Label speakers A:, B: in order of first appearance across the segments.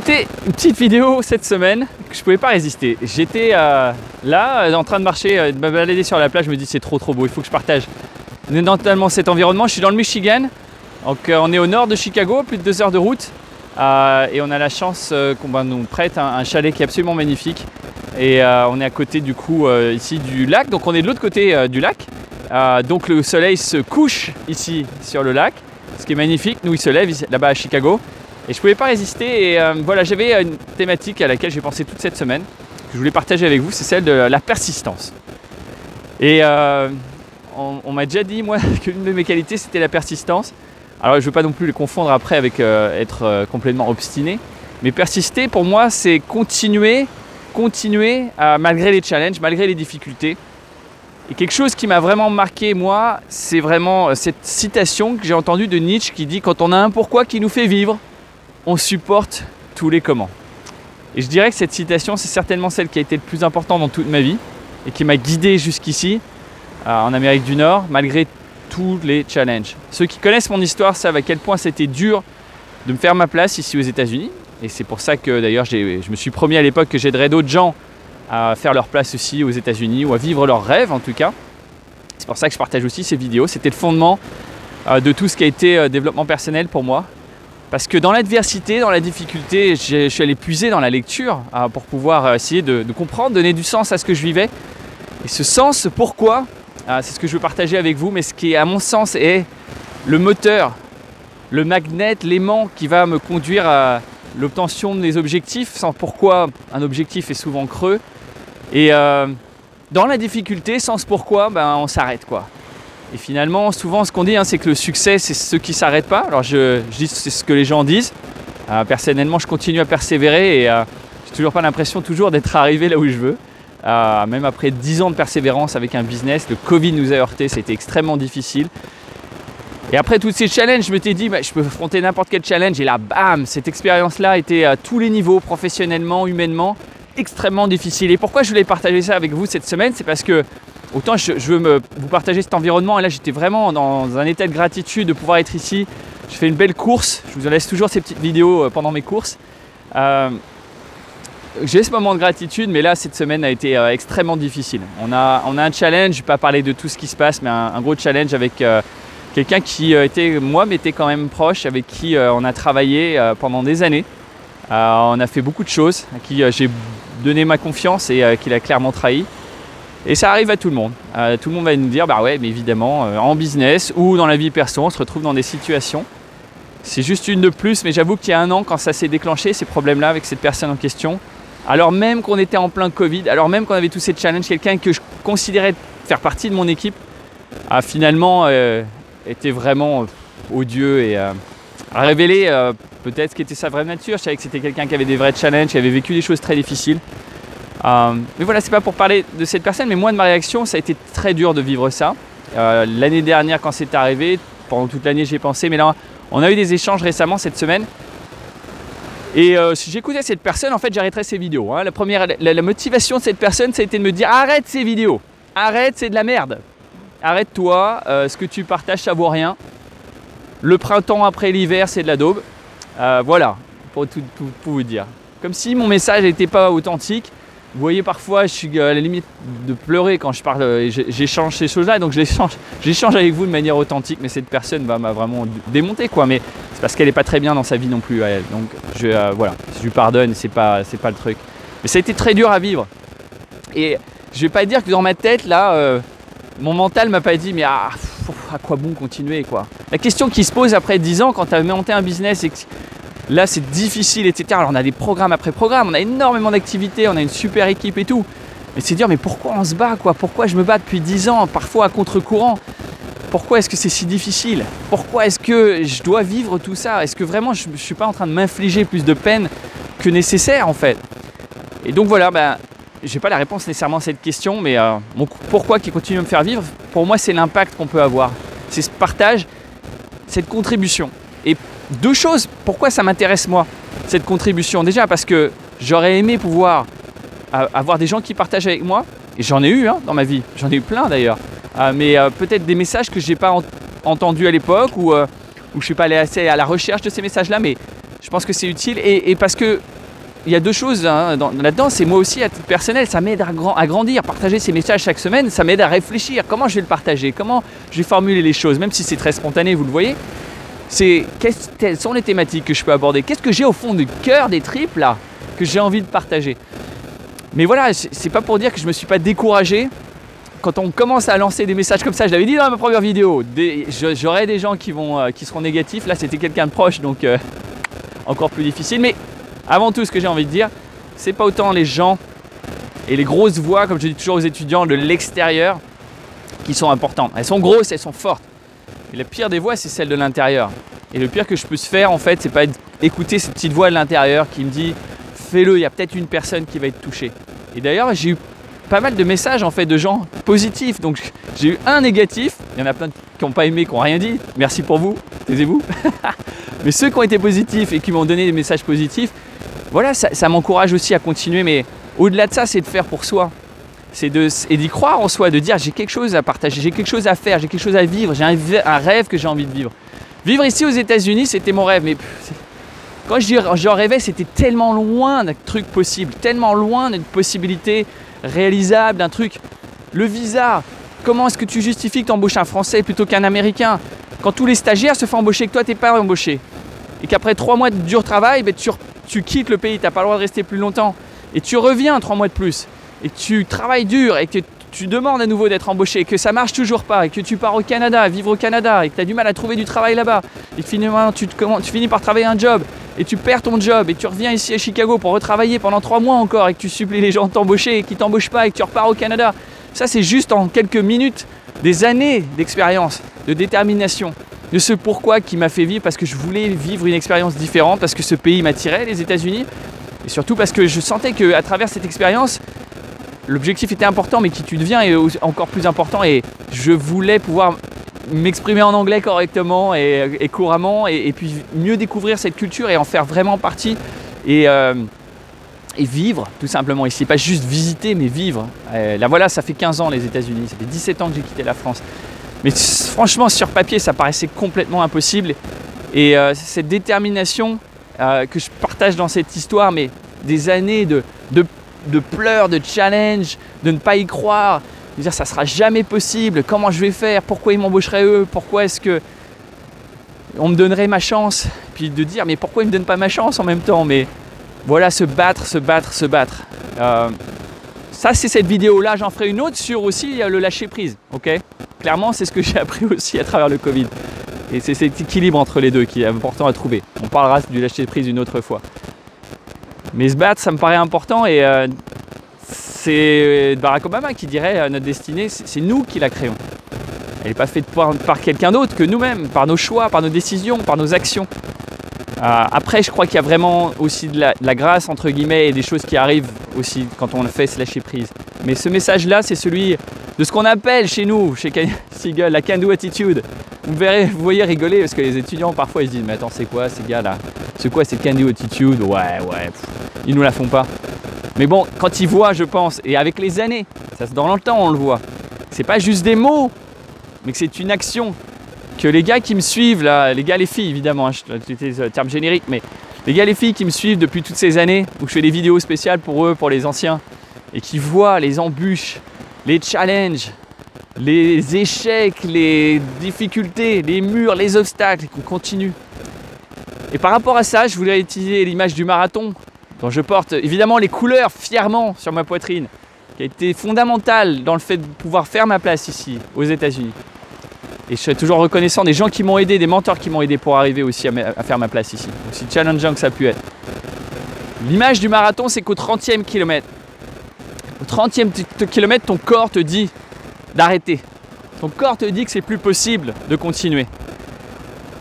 A: C'était une petite vidéo cette semaine que je pouvais pas résister. J'étais là en train de marcher, de me balader sur la plage, je me dis c'est trop beau, il faut que je partage notamment cet environnement. Je suis dans le Michigan, donc on est au nord de Chicago, plus de 2 heures de route et on a la chance qu'on nous prête un chalet qui est absolument magnifique et on est à côté du coup ici du lac, donc on est de l'autre côté du lac, donc le soleil se couche ici sur le lac, ce qui est magnifique. Nous il se lève là-bas à Chicago. Et je ne pouvais pas résister et voilà, j'avais une thématique à laquelle j'ai pensé toute cette semaine, que je voulais partager avec vous, c'est celle de la persistance. Et on m'a déjà dit, moi, qu'une de mes qualités, c'était la persistance. Alors je ne veux pas non plus les confondre après avec être complètement obstiné, mais persister, pour moi, c'est continuer malgré les challenges, malgré les difficultés. Et quelque chose qui m'a vraiment marqué, moi, c'est vraiment cette citation que j'ai entendue de Nietzsche qui dit « Quand on a un pourquoi qui nous fait vivre, on supporte tous les comment ». Et je dirais que cette citation, c'est certainement celle qui a été le plus importante dans toute ma vie et qui m'a guidé jusqu'ici en Amérique du Nord, malgré tous les challenges. Ceux qui connaissent mon histoire savent à quel point c'était dur de me faire ma place ici aux États-Unis. Et c'est pour ça que d'ailleurs je me suis promis à l'époque que j'aiderais d'autres gens à faire leur place aussi aux États-Unis ou à vivre leurs rêves en tout cas. C'est pour ça que je partage aussi ces vidéos. C'était le fondement de tout ce qui a été développement personnel pour moi. Parce que dans l'adversité, dans la difficulté, je suis allé puiser dans la lecture pour pouvoir essayer de comprendre, donner du sens à ce que je vivais. Et ce sens, ce pourquoi, c'est ce que je veux partager avec vous, mais ce qui, à mon sens, est le moteur, le magnet, l'aimant qui va me conduire à l'obtention de mes objectifs, sans pourquoi un objectif est souvent creux. Et dans la difficulté, sans ce pourquoi, on s'arrête quoi. Et finalement, souvent, ce qu'on dit, c'est que le succès, c'est ceux qui ne s'arrêtent pas. Alors, je dis c'est ce que les gens disent. Personnellement, je continue à persévérer et j'ai toujours pas l'impression d'être arrivé là où je veux. Même après 10 ans de persévérance avec un business, le Covid nous a heurtés, c'était extrêmement difficile. Et après tous ces challenges, je m'étais dit, je peux affronter n'importe quel challenge. Et là, bam, cette expérience-là était à tous les niveaux, professionnellement, humainement, extrêmement difficile. Et pourquoi je voulais partager ça avec vous cette semaine, c'est parce que autant je veux vous partager cet environnement et là j'étais vraiment dans un état de gratitude de pouvoir être ici. Je fais une belle course, je vous laisse toujours ces petites vidéos pendant mes courses. J'ai ce moment de gratitude, mais là cette semaine a été extrêmement difficile. On a un challenge, je ne vais pas parler de tout ce qui se passe, mais un gros challenge avec quelqu'un qui m'était quand même proche, avec qui on a travaillé pendant des années. On a fait beaucoup de choses, à qui j'ai donné ma confiance et qu'il a clairement trahi. Et ça arrive à tout le monde. Tout le monde va nous dire, ouais, mais évidemment, en business ou dans la vie perso, on se retrouve dans des situations. C'est juste une de plus, mais j'avoue qu'il y a 1 an, quand ça s'est déclenché, ces problèmes-là avec cette personne en question, alors même qu'on était en plein Covid, alors même qu'on avait tous ces challenges, quelqu'un que je considérais faire partie de mon équipe, a finalement été vraiment odieux et a révélé peut-être ce qu'était sa vraie nature. Je savais que c'était quelqu'un qui avait des vrais challenges, qui avait vécu des choses très difficiles. Mais voilà, c'est pas pour parler de cette personne, mais moi de ma réaction, ça a été très dur de vivre ça. L'année dernière, quand c'est arrivé, pendant toute l'année j'ai pensé, mais là on a eu des échanges récemment cette semaine. Et si j'écoutais cette personne, en fait j'arrêterais ses vidéos. La motivation de cette personne, ça a été de me dire arrête ces vidéos, arrête, c'est de la merde. Arrête-toi, ce que tu partages ça vaut rien. Le printemps après l'hiver, c'est de la daube. Voilà, pour tout vous dire. Comme si mon message n'était pas authentique. Vous voyez, parfois, je suis à la limite de pleurer quand je parle et j'échange ces choses-là. Donc, j'échange avec vous de manière authentique. Mais cette personne m'a vraiment démonté, quoi. Mais c'est parce qu'elle n'est pas très bien dans sa vie non plus, à elle. Donc, voilà, je lui pardonne, c'est pas le truc. Mais ça a été très dur à vivre. Et je vais pas dire que dans ma tête, là, mon mental m'a pas dit, mais à quoi bon continuer, quoi. La question qui se pose après 10 ans, quand tu as monté un business et que là c'est difficile, etc. Alors on a des programmes après programmes, on a énormément d'activités, on a une super équipe et tout. Mais c'est dire, mais pourquoi on se bat, quoi? Pourquoi je me bats depuis 10 ans, parfois à contre-courant? Pourquoi est-ce que c'est si difficile? Pourquoi est-ce que je dois vivre tout ça? Est-ce que vraiment je ne suis pas en train de m'infliger plus de peine que nécessaire en fait? Et donc voilà, je n'ai pas la réponse nécessairement à cette question, mais mon pourquoi qui continue à me faire vivre, pour moi c'est l'impact qu'on peut avoir. C'est ce partage, cette contribution. Et 2 choses, pourquoi ça m'intéresse moi, cette contribution? Déjà parce que j'aurais aimé pouvoir avoir des gens qui partagent avec moi, et j'en ai eu dans ma vie, j'en ai eu plein d'ailleurs, mais peut-être des messages que je n'ai pas entendus à l'époque ou je ne suis pas allé assez à la recherche de ces messages-là, mais je pense que c'est utile et parce que il y a deux choses hein, là-dedans, c'est moi aussi à titre personnel, ça m'aide à grandir, partager ces messages chaque semaine, ça m'aide à réfléchir, comment je vais le partager, comment je vais formuler les choses, même si c'est très spontané, vous le voyez. Quelles sont les thématiques que je peux aborder, qu'est-ce que j'ai au fond du cœur des tripes là, que j'ai envie de partager. Mais voilà, c'est pas pour dire que je me suis pas découragé. Quand on commence à lancer des messages comme ça, je l'avais dit dans ma première vidéo, j'aurai des gens qui seront négatifs, là c'était quelqu'un de proche, donc encore plus difficile. Mais avant tout, ce que j'ai envie de dire, c'est pas autant les gens et les grosses voix, comme je dis toujours aux étudiants, de l'extérieur, qui sont importantes. Elles sont grosses, elles sont fortes. Et la pire des voix, c'est celle de l'intérieur. Et le pire que je peux se faire, en fait, c'est pas écouter cette petite voix de l'intérieur qui me dit « fais-le, il y a peut-être une personne qui va être touchée ». Et d'ailleurs, j'ai eu pas mal de messages en fait de gens positifs. Donc j'ai eu un négatif, il y en a plein qui n'ont pas aimé, qui n'ont rien dit. Merci pour vous, taisez-vous. Mais ceux qui ont été positifs et qui m'ont donné des messages positifs, voilà, ça m'encourage aussi à continuer. Mais au-delà de ça, c'est de faire pour soi. Et d'y croire en soi, de dire j'ai quelque chose à partager, j'ai quelque chose à faire, j'ai quelque chose à vivre, j'ai un rêve que j'ai envie de vivre. Vivre ici aux États-Unis, c'était mon rêve. Mais quand j'en rêvais, c'était tellement loin d'un truc possible, tellement loin d'une possibilité réalisable, d'un truc. Le visa, comment est-ce que tu justifies que tu embauches un Français plutôt qu'un Américain quand tous les stagiaires se font embaucher, que toi tu n'es pas embauché, et qu'après 3 mois de dur travail, tu quittes le pays, tu n'as pas le droit de rester plus longtemps, et tu reviens 3 mois de plus, et tu travailles dur, et que tu demandes à nouveau d'être embauché, et que ça marche toujours pas, et que tu pars au Canada, vivre au Canada, et que tu as du mal à trouver du travail là-bas, et finalement tu finis par travailler un job, et tu perds ton job, et tu reviens ici à Chicago pour retravailler pendant 3 mois encore, et que tu supplies les gens de t'embaucher, et qu'ils ne t'embauchent pas, et que tu repars au Canada. Ça, c'est juste en quelques minutes, des années d'expérience, de détermination, de ce pourquoi qui m'a fait vivre, parce que je voulais vivre une expérience différente, parce que ce pays m'attirait, les États-Unis, et surtout parce que je sentais qu'à travers cette expérience, l'objectif était important, mais qui tu deviens est encore plus important, et je voulais pouvoir m'exprimer en anglais correctement et couramment, et puis mieux découvrir cette culture et en faire vraiment partie, et vivre tout simplement ici, pas juste visiter mais vivre. Là voilà, ça fait 15 ans les États-Unis, ça fait 17 ans que j'ai quitté la France, mais franchement sur papier ça paraissait complètement impossible, et cette détermination que je partage dans cette histoire, mais des années de pleurs, de challenge, de ne pas y croire, de dire ça sera jamais possible, comment je vais faire, pourquoi ils m'embaucheraient eux, pourquoi est-ce que on me donnerait ma chance, puis de dire mais pourquoi ils me donnent pas ma chance en même temps, mais voilà, se battre. Ça c'est cette vidéo là, j'en ferai une autre sur aussi le lâcher prise, ok. Clairement c'est ce que j'ai appris aussi à travers le Covid, et c'est cet équilibre entre les deux qui est important à trouver. On parlera du lâcher prise une autre fois, mais se battre ça me paraît important, et c'est Barack Obama qui dirait notre destinée, c'est nous qui la créons. Elle n'est pas faite par quelqu'un d'autre que nous-mêmes, par nos choix, par nos décisions, par nos actions. Après, je crois qu'il y a vraiment aussi de la grâce, entre guillemets, et des choses qui arrivent aussi quand on fait se lâcher prise. Mais ce message-là, c'est celui de ce qu'on appelle chez nous, chez Seagull, la can-do attitude. Vous voyez rigoler, parce que les étudiants, parfois, ils se disent « Mais attends, c'est quoi ces gars-là? C'est quoi cette can-do attitude? Ouais, ils nous la font pas. » Mais bon, quand ils voient, je pense, et avec les années, dans le temps on le voit, c'est pas juste des mots, mais que c'est une action. Que les gars qui me suivent, là, les gars, les filles évidemment, c'était le terme générique, mais les gars, les filles qui me suivent depuis toutes ces années, où je fais des vidéos spéciales pour eux, pour les anciens, et qui voient les embûches, les challenges, les échecs, les difficultés, les murs, les obstacles, et qu'on continue. Et par rapport à ça, je voulais utiliser l'image du marathon, dont je porte évidemment les couleurs fièrement sur ma poitrine, qui a été fondamentale dans le fait de pouvoir faire ma place ici, aux États-Unis. Et je suis toujours reconnaissant des gens qui m'ont aidé, des mentors qui m'ont aidé pour arriver aussi à faire ma place ici, aussi challengeant que ça a pu être. L'image du marathon, c'est qu'au 30e kilomètre, ton corps te dit d'arrêter. Ton corps te dit que c'est plus possible de continuer.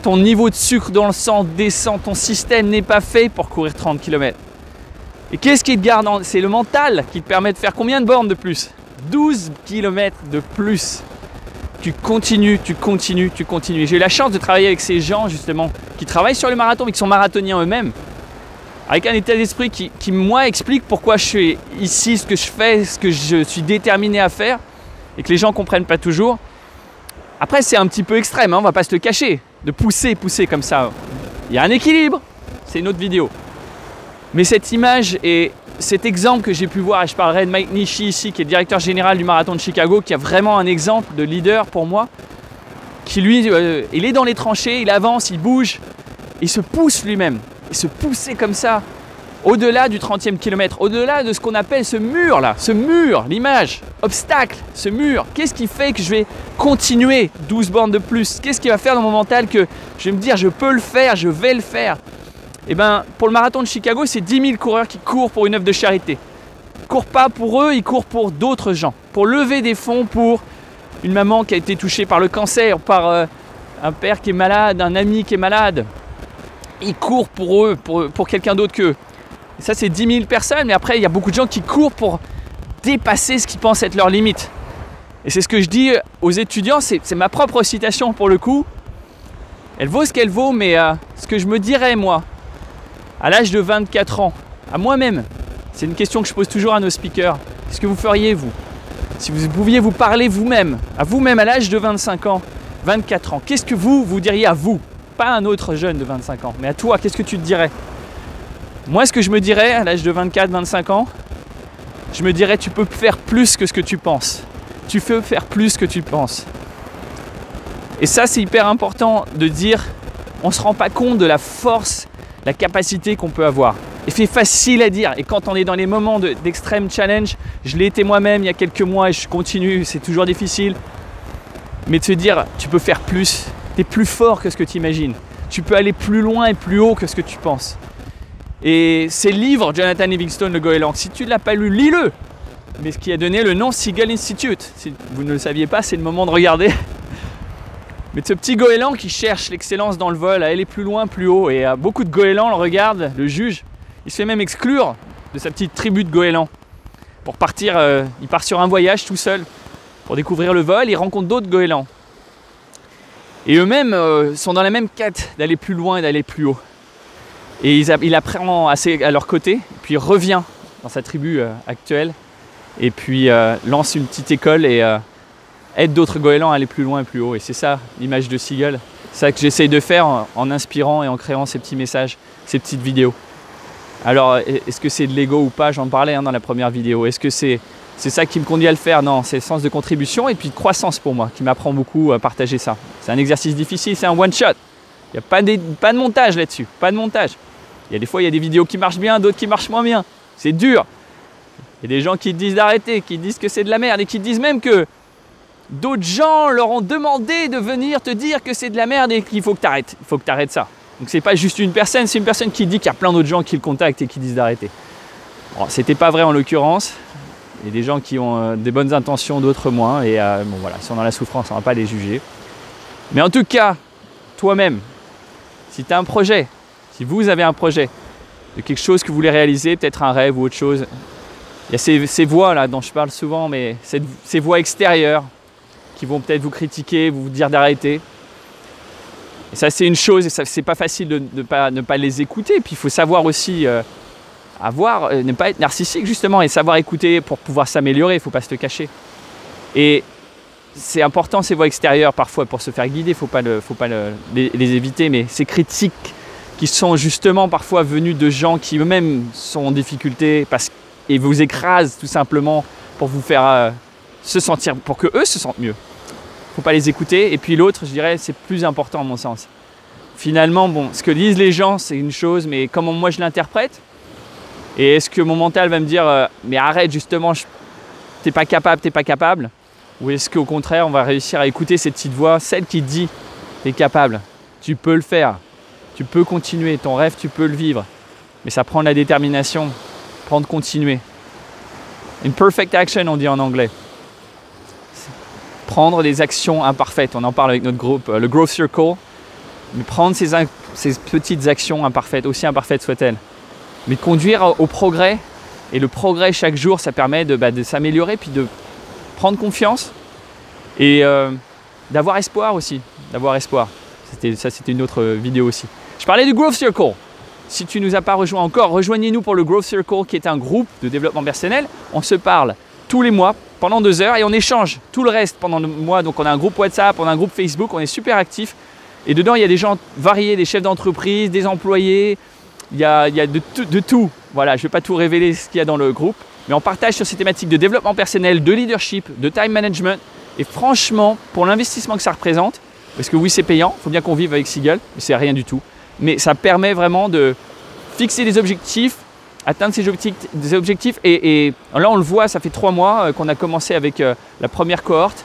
A: Ton niveau de sucre dans le sang descend, ton système n'est pas fait pour courir 30 km. Et qu'est-ce qui te garde? C'est le mental qui te permet de faire combien de bornes de plus? 12 km de plus. Tu continues. J'ai eu la chance de travailler avec ces gens justement qui travaillent sur le marathon mais qui sont marathoniens eux-mêmes, avec un état d'esprit qui moi explique pourquoi je suis ici, ce que je fais, ce que je suis déterminé à faire, et que les gens ne comprennent pas toujours. Après c'est un petit peu extrême, hein, on va pas se le cacher, de pousser comme ça. Il y a un équilibre, c'est une autre vidéo. Mais cette image et cet exemple que j'ai pu voir, et je parlerai de Mike Nishi ici, qui est le directeur général du marathon de Chicago, qui a vraiment un exemple de leader pour moi, qui lui, il est dans les tranchées, il avance, il bouge, il se pousse lui-même. Et se pousser comme ça, au-delà du 30e kilomètre, au-delà de ce qu'on appelle ce mur là, ce mur, l'image, obstacle, ce mur, qu'est-ce qui fait que je vais continuer 12 bornes de plus? Qu'est-ce qui va faire dans mon mental que je vais me dire je peux le faire, je vais le faire? Et bien pour le marathon de Chicago, c'est 10 000 coureurs qui courent pour une œuvre de charité. Ils ne courent pas pour eux, ils courent pour d'autres gens, pour lever des fonds pour une maman qui a été touchée par le cancer, par un père qui est malade, un ami qui est malade. Ils courent pour eux, pour quelqu'un d'autre qu'eux. Et ça, c'est 10 000 personnes, mais après, il y a beaucoup de gens qui courent pour dépasser ce qu'ils pensent être leurs limites. Et c'est ce que je dis aux étudiants, c'est ma propre citation pour le coup. Elle vaut ce qu'elle vaut, mais ce que je me dirais, moi, à l'âge de 24 ans, à moi-même, c'est une question que je pose toujours à nos speakers. Qu'est-ce que vous feriez, vous? Si vous pouviez vous parler vous-même, à vous-même à l'âge de 25 ans, 24 ans, qu'est-ce que vous diriez à vous? Pas à un autre jeune de 25 ans, mais à toi, qu'est-ce que tu te dirais? Moi, ce que je me dirais à l'âge de 24-25 ans, je me dirais tu peux faire plus que ce que tu penses. Tu peux faire plus que tu penses. Et ça, c'est hyper important de dire, on ne se rend pas compte de la force, la capacité qu'on peut avoir. Et c'est facile à dire. Et quand on est dans les moments d'extrême challenge, je l'ai été moi-même il y a quelques mois et je continue, c'est toujours difficile. Mais de se dire, tu peux faire plus, tu es plus fort que ce que tu imagines. Tu peux aller plus loin et plus haut que ce que tu penses. Et ces livres, Jonathan Livingstone, le goéland, si tu ne l'as pas lu, lis-le. Mais ce qui a donné le nom Seagull Institute. Si vous ne le saviez pas, c'est le moment de regarder. Mais de ce petit goéland qui cherche l'excellence dans le vol, à aller plus loin, plus haut. Et beaucoup de goélands le regardent, le jugent. Il se fait même exclure de sa petite tribu de goélands. Pour partir, il part sur un voyage tout seul. Pour découvrir le vol, il rencontre d'autres goélands. Et eux-mêmes sont dans la même quête d'aller plus loin et d'aller plus haut. Et il apprend à leur côté, puis il revient dans sa tribu actuelle, et puis lance une petite école et aide d'autres goélands à aller plus loin et plus haut. Et c'est ça l'image de Seagull. C'est ça que j'essaye de faire en inspirant et en créant ces petits messages, ces petites vidéos. Alors, est-ce que c'est de l'ego ou pas? J'en parlais dans la première vidéo. Est-ce que c'est ça qui me conduit à le faire? Non, c'est le sens de contribution et puis de croissance pour moi, qui m'apprend beaucoup à partager ça. C'est un exercice difficile, c'est un one-shot. Il n'y a pas de montage là-dessus, pas de montage. Il y a des fois, il y a des vidéos qui marchent bien, d'autres qui marchent moins bien. C'est dur. Il y a des gens qui te disent d'arrêter, qui disent que c'est de la merde et qui te disent même que d'autres gens leur ont demandé de venir te dire que c'est de la merde et qu'il faut que tu arrêtes. Il faut que tu arrêtes ça. Donc c'est pas juste une personne, c'est une personne qui dit qu'il y a plein d'autres gens qui le contactent et qui disent d'arrêter. Bon, c'était pas vrai en l'occurrence. Il y a des gens qui ont des bonnes intentions, d'autres moins. Et bon voilà, ils sont dans la souffrance, on va pas les juger. Mais en tout cas, toi-même, si tu as un projet, si vous avez un projet de quelque chose que vous voulez réaliser, peut-être un rêve ou autre chose, il y a ces voix là dont je parle souvent, mais ces voix extérieures qui vont peut-être vous critiquer, vous dire d'arrêter. Et ça, c'est une chose, et c'est pas facile de ne pas les écouter. Puis il faut savoir aussi ne pas être narcissique justement et savoir écouter pour pouvoir s'améliorer, il ne faut pas se le cacher. Et c'est important ces voix extérieures parfois pour se faire guider, il ne faut pas les éviter, mais ces critiques qui sont justement parfois venues de gens qui eux-mêmes sont en difficulté et vous écrasent tout simplement pour vous faire se sentir, pour que eux se sentent mieux. Il ne faut pas les écouter. Et puis l'autre, je dirais, c'est plus important à mon sens. Finalement, bon, ce que disent les gens, c'est une chose, mais comment moi je l'interprète? Et est-ce que mon mental va me dire mais arrête justement, t'es pas capable? Ou est-ce qu'au contraire, on va réussir à écouter cette petite voix, celle qui dit t'es capable, tu peux le faire, tu peux continuer, ton rêve, tu peux le vivre. Mais ça prend de la détermination, prend de continuer. Imperfect action, on dit en anglais. Prendre des actions imparfaites. On en parle avec notre groupe, le Growth Circle. Mais prendre ces petites actions imparfaites, aussi imparfaites soient-elles. Mais conduire au progrès. Et le progrès chaque jour, ça permet de s'améliorer, puis de prendre confiance. Et d'avoir espoir aussi. D'avoir espoir. C'était une autre vidéo aussi. Je parlais du Growth Circle. Si tu ne nous as pas rejoint encore, rejoignez-nous pour le Growth Circle, qui est un groupe de développement personnel. On se parle tous les mois, pendant 2 heures, et on échange tout le reste pendant le mois. Donc on a un groupe WhatsApp, on a un groupe Facebook, on est super actifs. Et dedans, il y a des gens variés, des chefs d'entreprise, des employés, Il y a de tout. Voilà, je ne vais pas tout révéler ce qu'il y a dans le groupe, mais on partage sur ces thématiques de développement personnel, de leadership, de time management. Et franchement, pour l'investissement que ça représente, parce que oui, c'est payant, il faut bien qu'on vive avec Seagull, mais c'est rien du tout. Mais ça permet vraiment de fixer des objectifs, atteindre des objectifs. Et là, on le voit, ça fait 3 mois qu'on a commencé avec la première cohorte.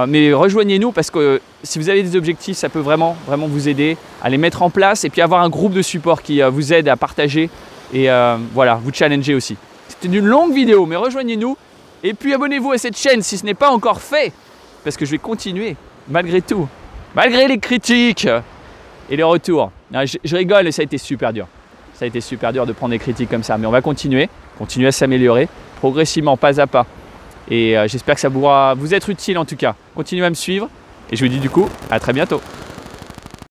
A: Mais rejoignez-nous parce que si vous avez des objectifs, ça peut vraiment vous aider à les mettre en place et puis avoir un groupe de support qui vous aide à partager et voilà, vous challenger aussi. C'était une longue vidéo, mais rejoignez-nous et puis abonnez-vous à cette chaîne si ce n'est pas encore fait parce que je vais continuer malgré tout, malgré les critiques et les retours. Non, je rigole et ça a été super dur. Ça a été super dur de prendre des critiques comme ça, mais on va continuer à s'améliorer progressivement, pas à pas. Et j'espère que ça pourra vous être utile en tout cas. Continuez à me suivre et je vous dis du coup à très bientôt.